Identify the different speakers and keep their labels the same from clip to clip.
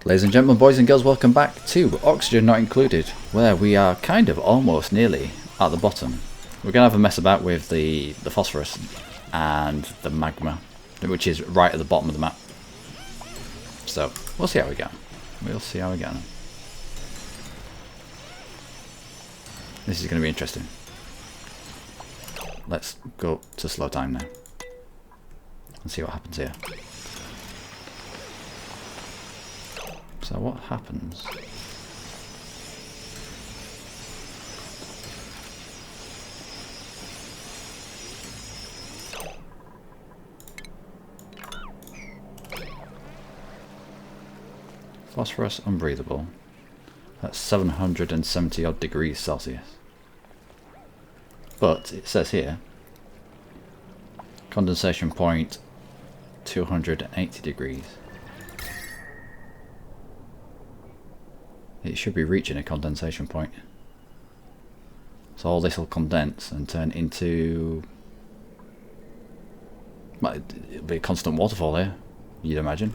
Speaker 1: Ladies and gentlemen, boys and girls, welcome back to Oxygen Not Included, where we are kind of almost nearly at the bottom. We're going to have a mess about with the phosphorus and the magma, which is right at the bottom of the map. So, we'll see how we go. We'll see how we go. This is going to be interesting. Let's go to slow time now and see what happens here. So what happens? Phosphorus unbreathable. That's 770 odd degrees Celsius. But it says here, condensation point 280 degrees. It should be reaching a condensation point. So all this will condense and turn into... well, it'll be a constant waterfall here, you'd imagine.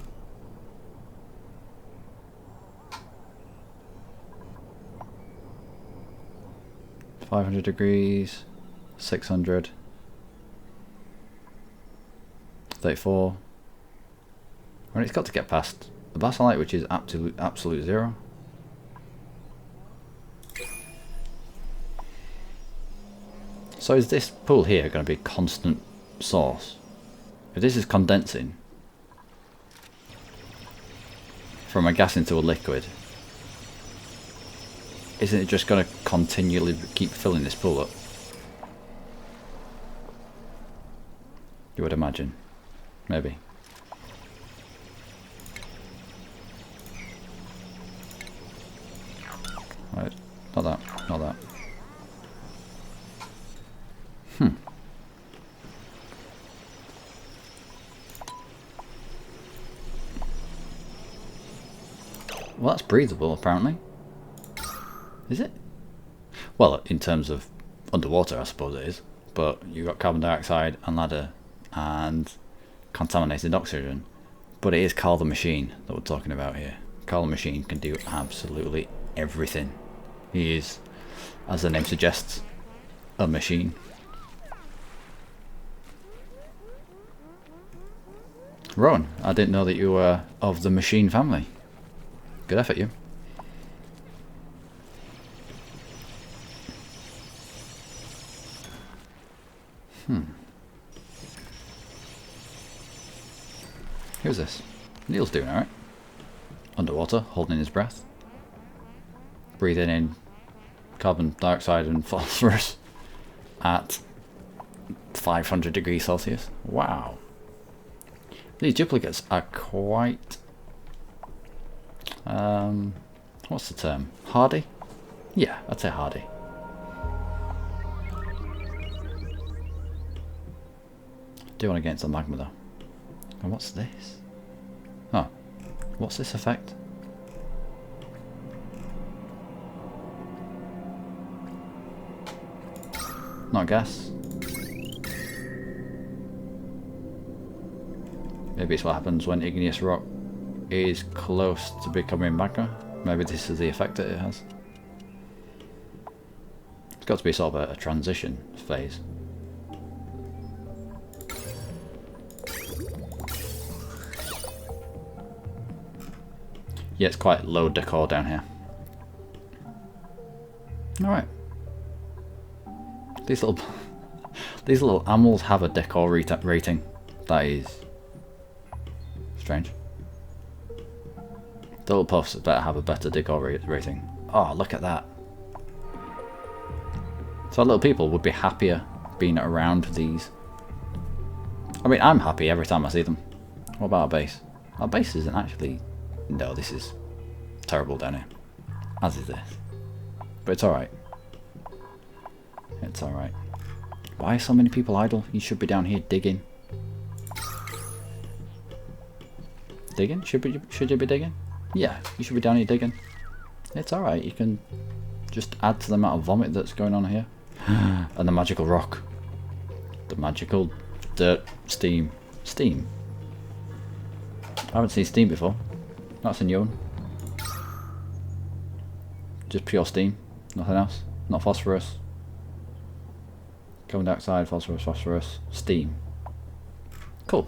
Speaker 1: $500 degrees, 600, 34. Well, it's got to get past the basalite, which is absolute zero. So is this pool here going to be a constant source? If this is condensing from a gas into a liquid, isn't it just going to continually keep filling this pool up? You would imagine. Maybe. Right, not that, not that. Well, that's breathable, apparently. Is it? Well, in terms of underwater, I suppose it is. But you've got carbon dioxide and ladder and contaminated oxygen. But it is Carl the Machine that we're talking about here. Carl the Machine can do absolutely everything. He is, as the name suggests, a machine. Rowan, I didn't know that you were of the machine family. Good effort, you. Who's this? Neil's doing alright. Underwater, holding his breath. Breathing in carbon dioxide and phosphorus at 500 degrees Celsius. Wow. These duplicates are quite... what's the term? Hardy? Yeah, I'd say hardy. Do want to get into the magma though. And what's this? Oh, what's this effect? Not gas. Maybe it's what happens when igneous rock is close to becoming magma. Maybe this is the effect that it has. It's got to be sort of a transition phase. Yeah, it's quite low decor down here. Alright. These little animals have a decor rating. That is strange. The little puffs better have a better decor rating. Oh, look at that. So little people would be happier being around these. I mean, I'm happy every time I see them. What about our base? Our base isn't actually... no, this is terrible down here. As is this. But it's alright. It's alright. Why are so many people idle? You should be down here digging. Digging? Should you be digging? Yeah, you should be down here digging. It's alright, you can just add to the amount of vomit that's going on here. And the magical rock. The magical dirt steam. Steam? I haven't seen steam before. That's a new one. Just pure steam, nothing else. Not phosphorus. Carbon dioxide, phosphorus, phosphorus, steam. Cool.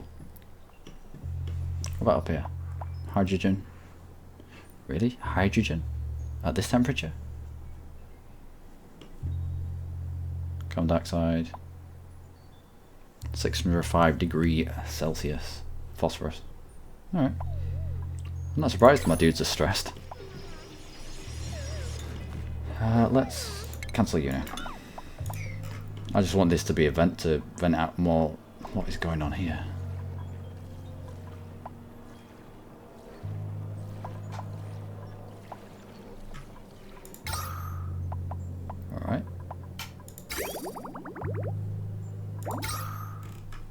Speaker 1: What about up here? Hydrogen. Really? Hydrogen? At this temperature? Carbon dioxide. 605 degree Celsius. Phosphorus. Alright. I'm not surprised my dudes are stressed. Let's cancel unit. I just want this to be a vent to vent out more what is going on here. Alright.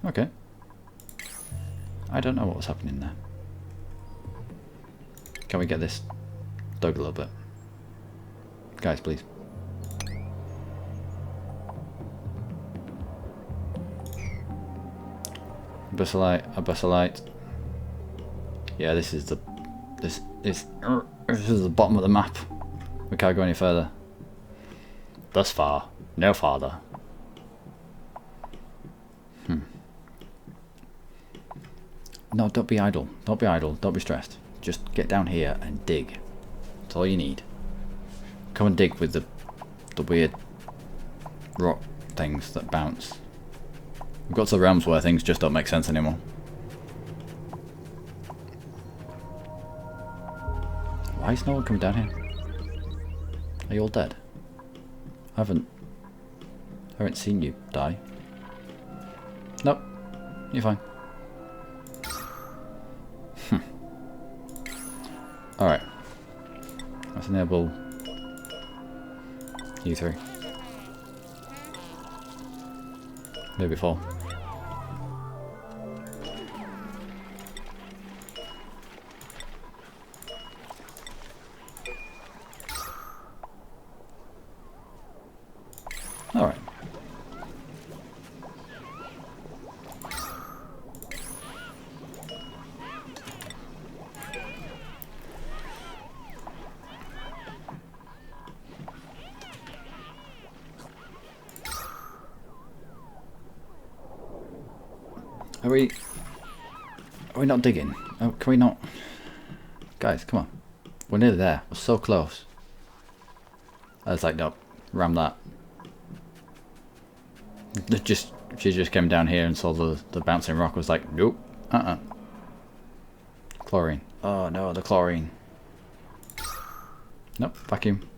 Speaker 1: Okay. I don't know what was happening there. Can we get this dug a little bit? Guys, please. Abyssalite. Yeah, this is the bottom of the map. We can't go any further. Thus far, no farther. No, don't be idle. Don't be idle. Don't be stressed. Just get down here and dig. That's all you need. Come and dig with the weird rock things that bounce. We've got to the realms where things just don't make sense anymore. Why is no one coming down here? Are you all dead? I haven't seen you die. Nope. You're fine. Alright. Let's enable you three. Maybe fall. Alright. Are we not digging? Oh, can we not? Guys, come on. We're nearly there. We're so close. I was like, nope, ram that. She just came down here and saw the bouncing rock. Was like, nope, Chlorine. Oh no, the chlorine. Nope, vacuum.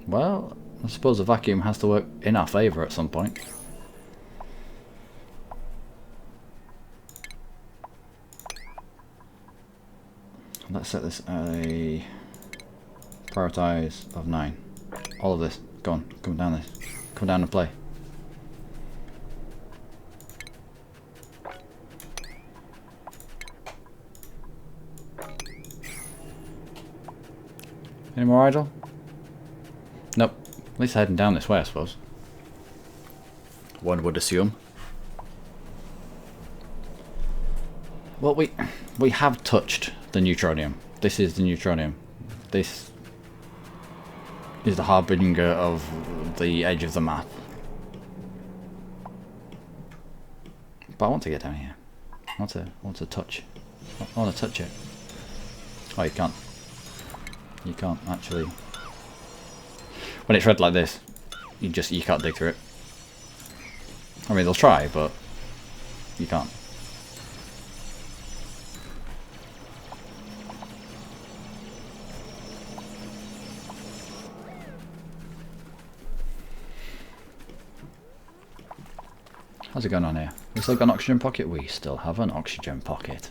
Speaker 1: Well, I suppose the vacuum has to work in our favour at some point. Let's set this at a prioritize of 9. All of this. Go on, come down this. Come down and play. Any more idle? Nope. At least heading down this way, I suppose. One would assume. Well, we have touched the neutronium. This is the neutronium. This is the harbinger of the edge of the map. But I want to get down here. I want to touch. I want to touch it. Oh, you can't. You can't actually. When it's red like this, you can't dig through it. I mean, they'll try, but you can't. How's it going on here? We still got an oxygen pocket? We still have an oxygen pocket.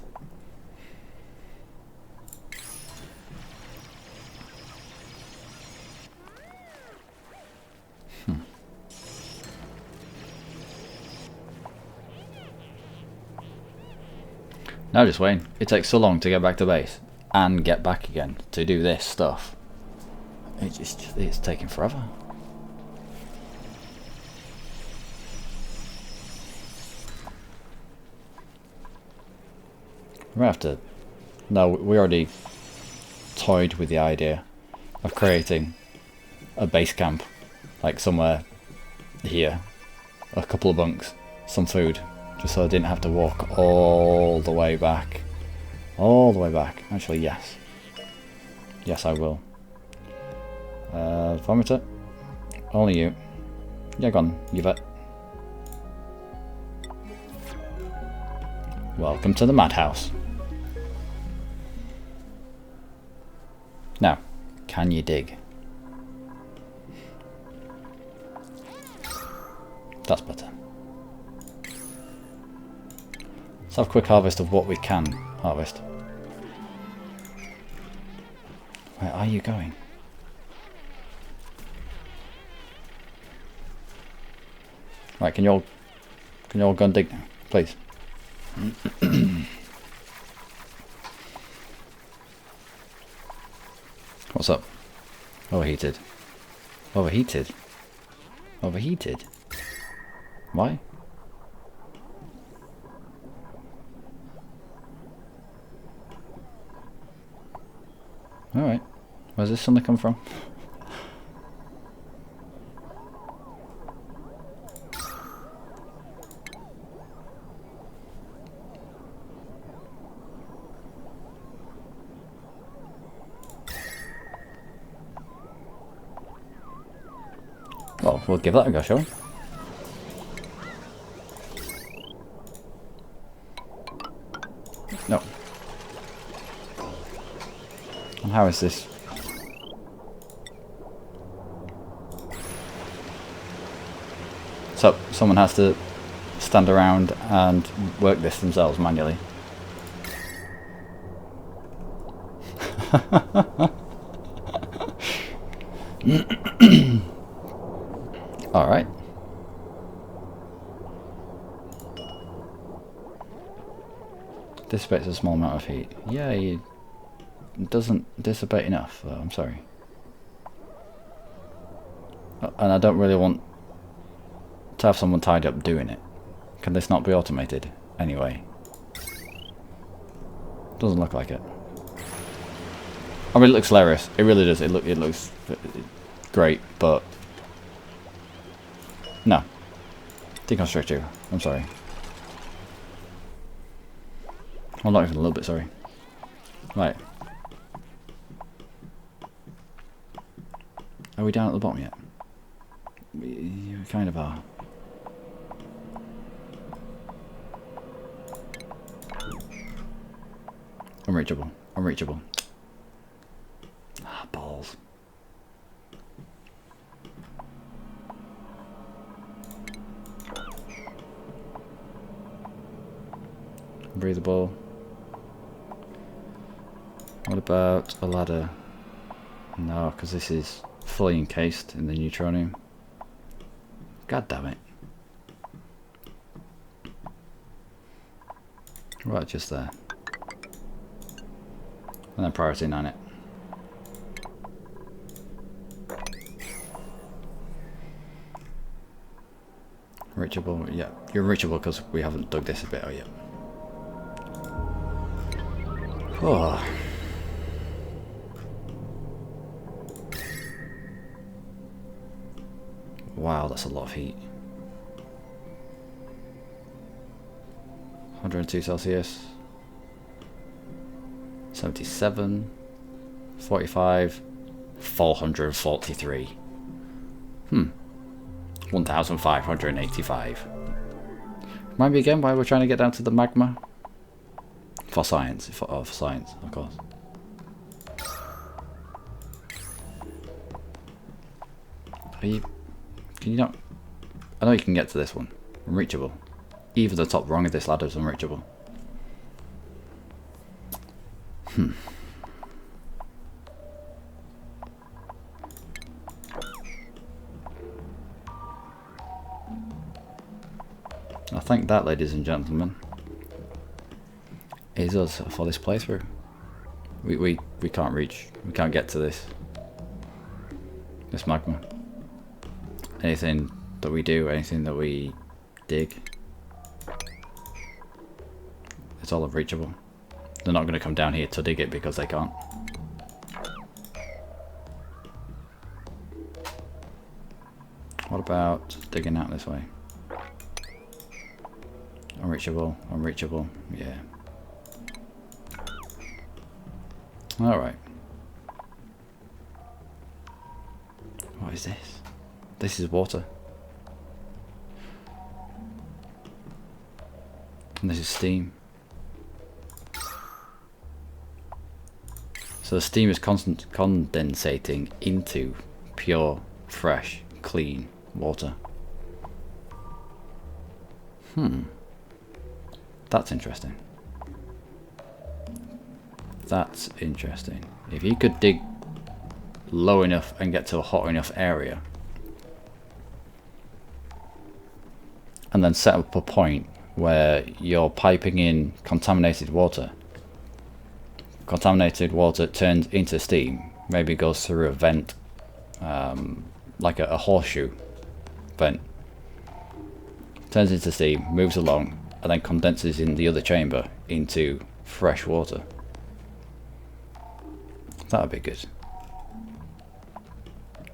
Speaker 1: Now just waiting. It takes so long to get back to base and get back again to do this stuff. It's taking forever. We have to. No, we already toyed with the idea of creating a base camp, like somewhere here, a couple of bunks, some food, just so I didn't have to walk all the way back. All the way back. Actually, yes. Yes, I will. Vomiter? Only you. Yeah, go on, you vet. Welcome to the Madhouse. Now, can you dig? That's better. Let's have a quick harvest of what we can harvest. Where are you going? Right, can you all go and dig now, please? What's up? Overheated. Overheated? Overheated? Why? Alright. Where's this suddenly come from? Well, we'll give that a go, shall we? No. And how is this? So, someone has to stand around and work this themselves manually. Alright. Dissipates a small amount of heat. Yeah, it doesn't dissipate enough, though, I'm sorry. And I don't really want to have someone tied up doing it. Can this not be automated? Anyway. Doesn't look like it. I mean, it looks hilarious. It really does. It looks great, but no. Deconstruct you. I'm sorry. I'm not even a little bit sorry. Right. Are we down at the bottom yet? We kind of are. Unreachable. Unreachable. Ah, balls. Breathable. What about a ladder? No, because this is fully encased in the neutronium. God damn it. Right, just there. And then priority 9 it. Reachable, yeah. You're reachable because we haven't dug this a bit out yet. Oh. Wow, that's a lot of heat. 102 Celsius. 77. 45. 443. 1585. Remind me again why we're trying to get down to the magma? For science, for science, of course. Are you... Can you not... I know you can get to this one. Unreachable. Even the top rung of this ladder is unreachable. I think that, ladies and gentlemen, is us for this playthrough. We can't reach, we can't get to this magma. Anything that we do, anything that we dig, it's all unreachable. They're not going to come down here to dig it because they can't. What about digging out this way? Unreachable, unreachable, yeah. Alright. What is this? This is water. And this is steam. So the steam is condensating into pure, fresh, clean water. That's interesting. That's interesting. If you could dig low enough and get to a hot enough area, and then set up a point where you're piping in contaminated water. Contaminated water turns into steam, maybe goes through a vent, like a horseshoe vent. Turns into steam, moves along, and then condenses in the other chamber into fresh water. That would be good.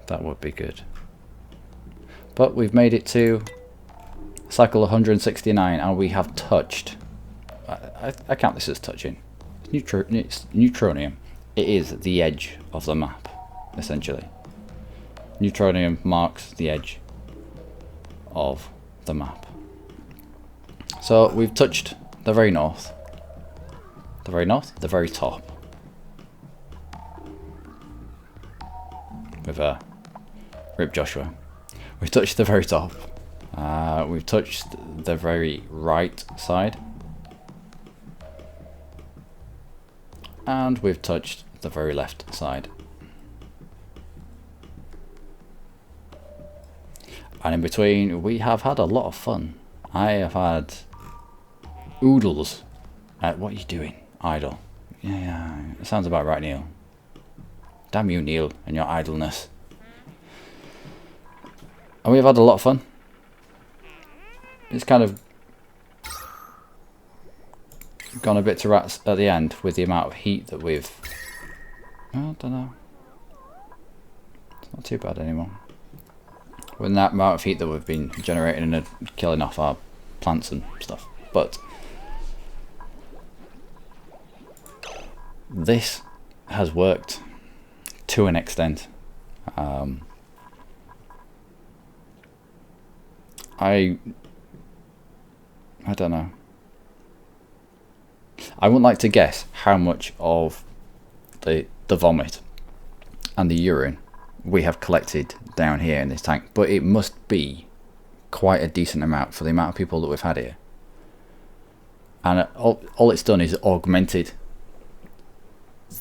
Speaker 1: That would be good. But we've made it to cycle 169 and we have touched. I count this as touching. It's neutronium. It is the edge of the map, essentially. Neutronium marks the edge of the map. So we've touched the very north. The very north? The very top. With Rip Joshua. We've touched the very top. We've touched the very right side. And we've touched the very left side. And in between, we have had a lot of fun. I have had oodles at what are you doing, idle? Yeah, it sounds about right, Neil. Damn you, Neil, and your idleness. And we've had a lot of fun. It's kind of gone a bit to rats at the end with the amount of heat that we've... I don't know. It's not too bad anymore. With that amount of heat that we've been generating and killing off our plants and stuff. But this has worked to an extent. I don't know. I wouldn't like to guess how much of the vomit and the urine we have collected down here in this tank, but it must be quite a decent amount for the amount of people that we've had here. And all it's done is augmented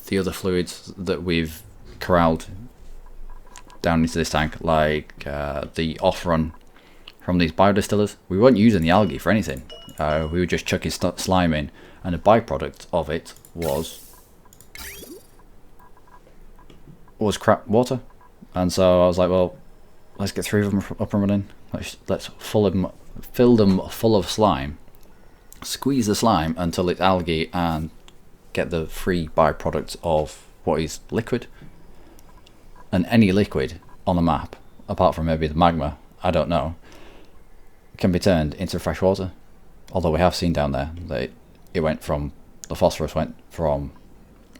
Speaker 1: the other fluids that we've corralled down into this tank, like the off-run from these biodistillers. We weren't using the algae for anything. We were just chucking slime in, and the byproduct of it was crap water. And so I was like, well, let's get 3 of them up and running. Let's fill them full of slime, squeeze the slime until it's algae, and get the free byproducts of what is liquid. And any liquid on the map, apart from maybe the magma, I don't know, can be turned into fresh water. Although we have seen down there that the phosphorus went from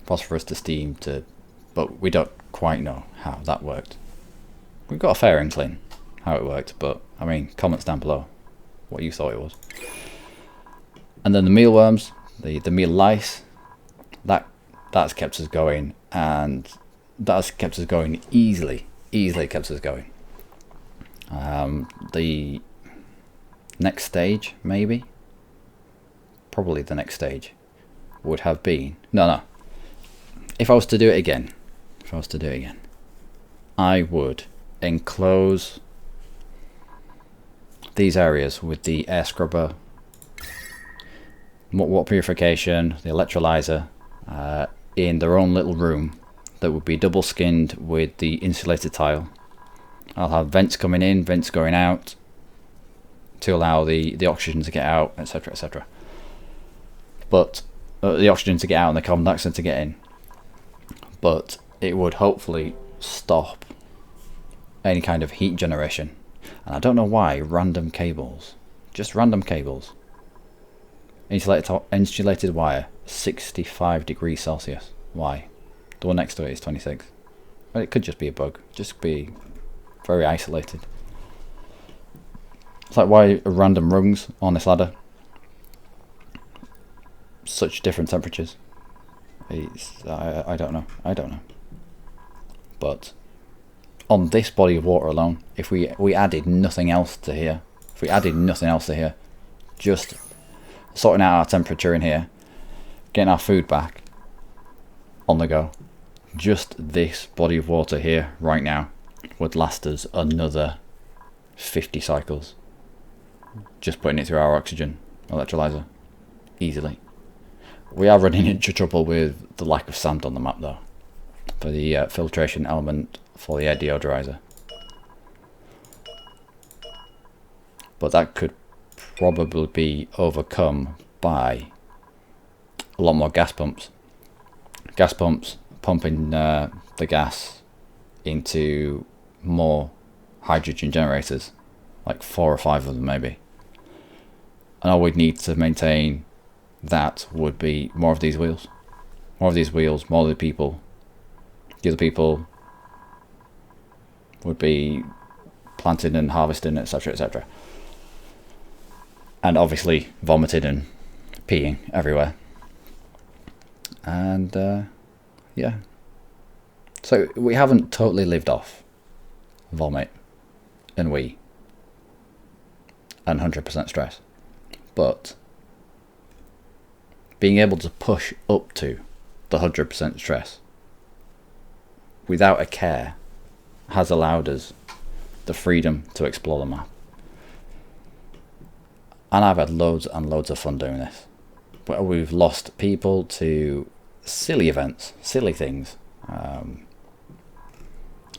Speaker 1: phosphorus to steam to, but we don't quite know how that worked. We've got a fair inkling how it worked, but I mean, comments down below what you thought it was. And then the mealworms, the meal lice, that's kept us going, and that's kept us going easily kept us going. The next stage, probably the next stage would have been, no, if I was to do it again, I would enclose these areas with the air scrubber, water purification, the electrolyzer, in their own little room that would be double skinned with the insulated tile. I'll have vents coming in, vents going out to allow the oxygen to get out, etc, etc. But the oxygen to get out and the carbon dioxide to get in. But it would hopefully stop any kind of heat generation. And I don't know why, random cables. Just random cables. Insulated wire, 65 degrees Celsius. Why? The one next to it is 26. Well, it could just be a bug. Just be very isolated. It's like, why random rungs on this ladder? Such different temperatures. I don't know. I don't know. But on this body of water alone, if we added nothing else to here, just sorting out our temperature in here, getting our food back on the go, just this body of water here right now would last us another 50 cycles. Just putting it through our oxygen electrolyzer easily. We are running into trouble with the lack of sand on the map though, for the filtration element for the air deodorizer. But that could probably be overcome by a lot more gas pumps. Gas pumps pumping the gas into more hydrogen generators, like 4 or 5 of them maybe. And all we'd need to maintain that would be more of these wheels. More of these wheels, more of the people. The other people would be planting and harvesting, etc, etc. And obviously vomiting and peeing everywhere. And yeah. So we haven't totally lived off vomit and wee and 100% stress. But being able to push up to the 100% stress without a care has allowed us the freedom to explore the map. And I've had loads and loads of fun doing this. We've lost people to silly events, silly things.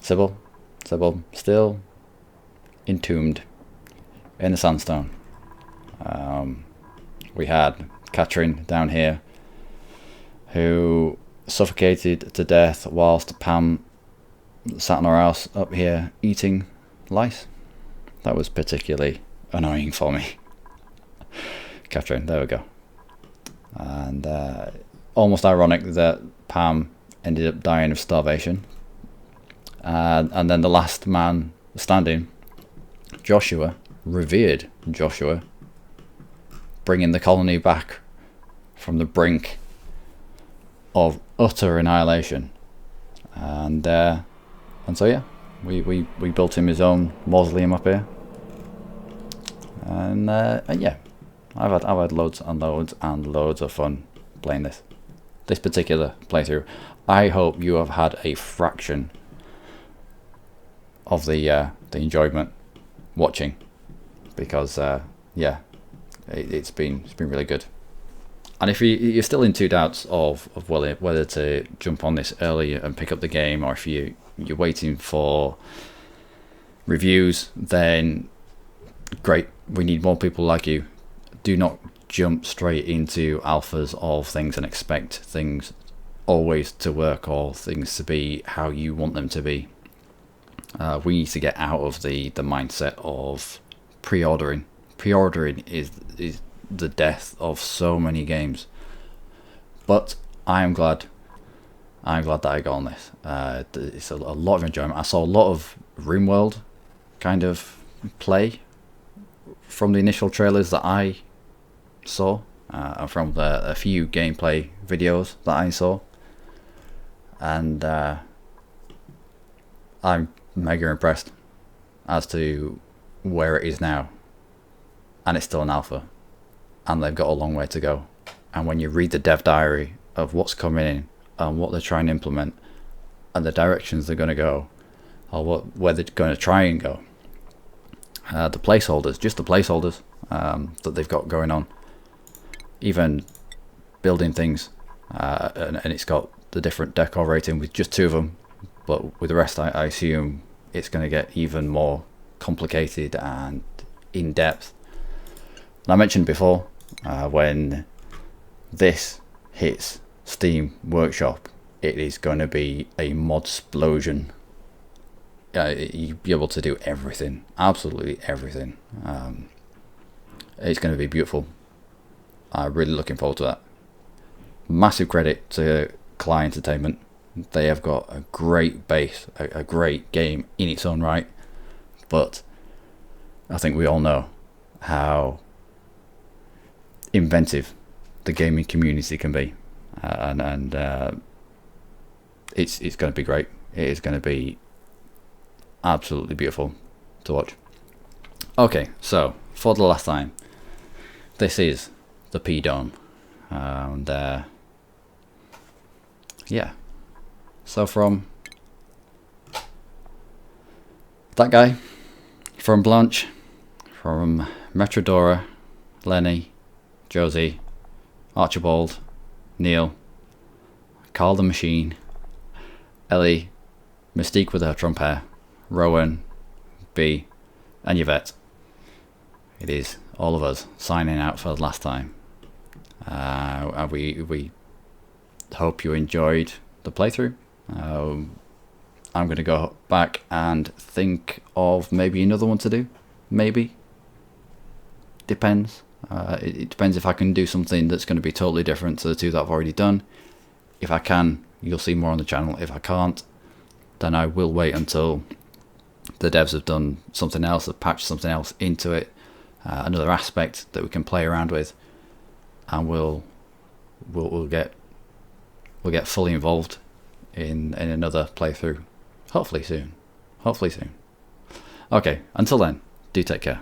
Speaker 1: Sybil still entombed in the sandstone. We had Catherine down here who suffocated to death whilst Pam sat on her house up here eating lice. That was particularly annoying for me. Catherine, there we go. And almost ironic that Pam ended up dying of starvation. And then the last man standing, Joshua, revered Joshua, bringing the colony back from the brink of utter annihilation. And so yeah, we built him his own mausoleum up here. And yeah, I've had loads and loads and loads of fun playing this particular playthrough. I hope you have had a fraction of the enjoyment watching, because yeah, it's been really good. And if you're still in two doubts of whether to jump on this early and pick up the game, or if you're waiting for reviews, then great, we need more people like you. Do not jump straight into alphas of things and expect things always to work or things to be how you want them to be. We need to get out of the mindset of pre-ordering. Pre-ordering is the death of so many games. But I am glad that I got on this. It's a lot of enjoyment. I saw a lot of RimWorld kind of play from the initial trailers that I saw, and from a few gameplay videos that I saw, and I'm mega impressed as to where it is now. And it's still an alpha, and they've got a long way to go. And when you read the dev diary of what's coming in and what they're trying to implement and the directions they're going to go, or where they're going to try and go, the placeholders, just the placeholders that they've got going on, even building things, and it's got the different decor rating with just 2 of them, but with the rest I assume it's going to get even more complicated and in-depth. And I mentioned before, when this hits Steam Workshop, it is going to be a mod explosion. you'll be able to do everything, absolutely everything. It's going to be beautiful. I'm really looking forward to that. Massive credit to Kali Entertainment. They have got a great base, a great game in its own right, but I think we all know how inventive the gaming community can be, and it's going to be great. It is going to be absolutely beautiful to watch. Okay, so for the last time, this is the P Dome, and yeah. So from that guy, from Blanche, from Metrodora, Lenny, Josie, Archibald, Neil, Carl the Machine, Ellie, Mystique with her Trump hair, Rowan, B, and Yvette. It is all of us signing out for the last time. And we hope you enjoyed the playthrough. I'm going to go back and think of maybe another one to do. Maybe. Depends. It depends if I can do something that's going to be totally different to the two that I've already done. If I can, you'll see more on the channel. If I can't, then I will wait until the devs have done something else, have patched something else into it, another aspect that we can play around with, and we'll get fully involved in another playthrough. Hopefully soon. Okay, until then, do take care.